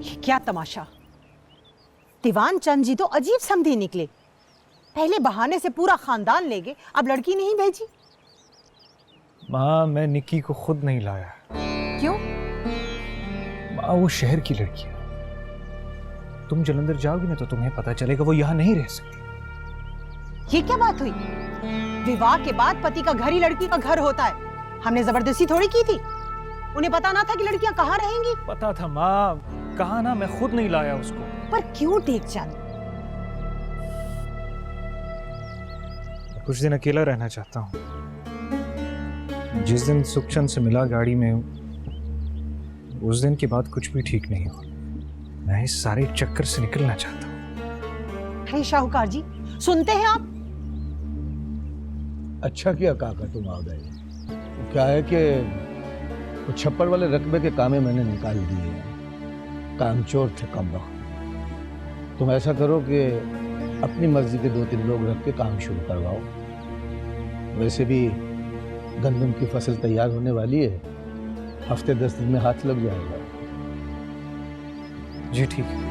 ये क्या तमाशा। दीवान चंद जी तो अजीब समधी निकले। पहले बहाने से पूरा खानदान ले गए, अब लड़की नहीं भेजी। माँ, मैं निक्की को खुद नहीं लाया। क्यों? माँ, वो शहर की लड़की है। तुम जलंधर जाओगी ना तो तुम्हें पता चलेगा वो यहाँ नहीं रह सकती। ये क्या बात हुई? विवाह के बाद पति का घर ही लड़की का घर होता है। हमने जबरदस्ती थोड़ी की थी। उन्हें पता ना था कि लड़कियां कहाँ रहेंगी? पता था माँ, कहा ना, मैं खुद नहीं लाया उसको। पर क्यों टेक चंद? कुछ दिन अकेला रहना चाहता हूँ। जिस दिन सुखचंद से मिला गाड़ी में, उस दिन के बाद कुछ भी ठीक नहीं हुआ। मैं इस सारे चक्कर से निकलना चाहता हूँ। अरे शाहूकार जी, सुनते हैं आप? अच्छा किया काका तुम आ गए। क्या है कि वो छप्पर वाले रकबे के कामे मैंने निकाल दिए हैं। कामचोर थे कम वक्त। तुम ऐसा करो कि अपनी मर्जी के 2-3 लोग रख के काम शुरू करवाओ। वैसे भी गंदम की फसल तैयार होने वाली है, हफ्ते 10 दिन में हाथ लग जाएगा। जी ठीक है।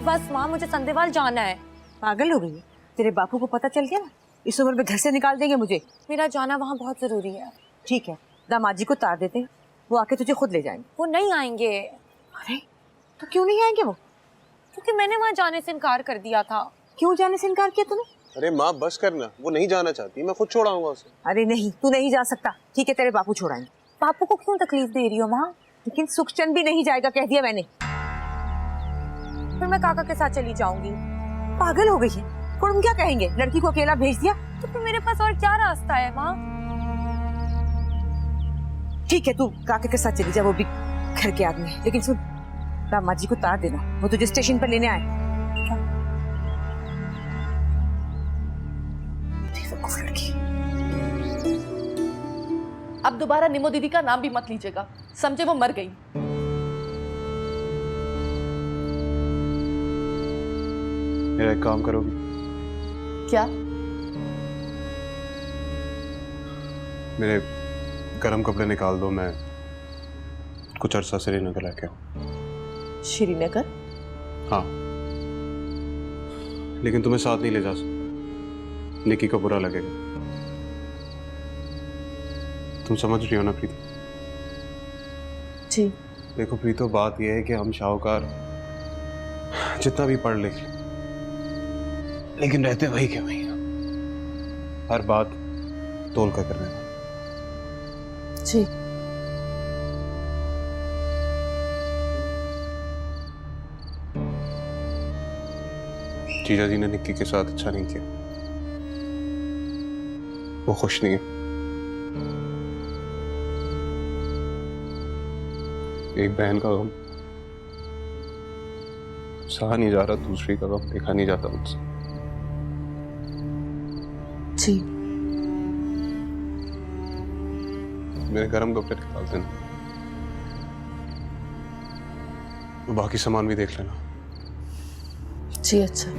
बस माँ, मुझे संदेवाल जाना है। पागल हो गई है? तेरे बापू को पता चल गया ना, इस उम्र में घर से निकाल देंगे मुझे। मेरा जाना वहाँ बहुत जरूरी है। ठीक है, दामाद जी को तार देते हैं, वो आके तुझे खुद ले जाएंगे। वो नहीं आएंगे। अरे तो क्यों नहीं आएंगे वो? क्योंकि मैंने वहाँ जाने से इनकार कर दिया था। क्यों जाने से इनकार किया तूने? अरे माँ बस करना, वो नहीं जाना चाहती, मैं खुद छोड़ाऊंगा उसे। अरे नहीं, तू नहीं जा सकता। ठीक है, तेरे बापू छोड़ाएंगे। पापू को क्यों तकलीफ दे रही हो माँ? लेकिन सुखचंद भी नहीं जाएगा, कह दिया मैंने। फिर मैं काका के साथ चली जाऊंगी। पागल हो गई है? और हम क्या कहेंगे, लड़की को अकेला भेज दिया? तो फिर मेरे पास और क्या रास्ता है माँ? ठीक है, तू काका के साथ चली जा, वो भी घर के आदमी है। लेकिन सुन, दामाद जी को तार देना, वो तुझे स्टेशन पर लेने आए। लड़की। अब दोबारा निमो दीदी का नाम भी मत लीजिएगा, समझे वो मर गई। मेरा एक काम करोगी? क्या? मेरे गर्म कपड़े निकाल दो, मैं कुछ अरसा श्रीनगर लेके आऊं। श्रीनगर? हाँ, लेकिन तुम्हें साथ नहीं ले जा सकता, निकी को बुरा लगेगा। तुम समझ रही हो ना प्रीति? जी। देखो प्रीतो, बात यह है कि हम शाहूकार जितना भी पढ़ लिख लेकिन रहते वही के वही, हर बात तोल कर करने वाले। जी। जीजा जी ने निक्की के साथ अच्छा नहीं किया, वो खुश नहीं है। एक बहन का गम सहा नहीं जा रहा, दूसरी का गम देखा नहीं जाता मुझसे। जी। मेरे गरम कपड़े निकाल देना, बाकी सामान भी देख लेना। जी अच्छा।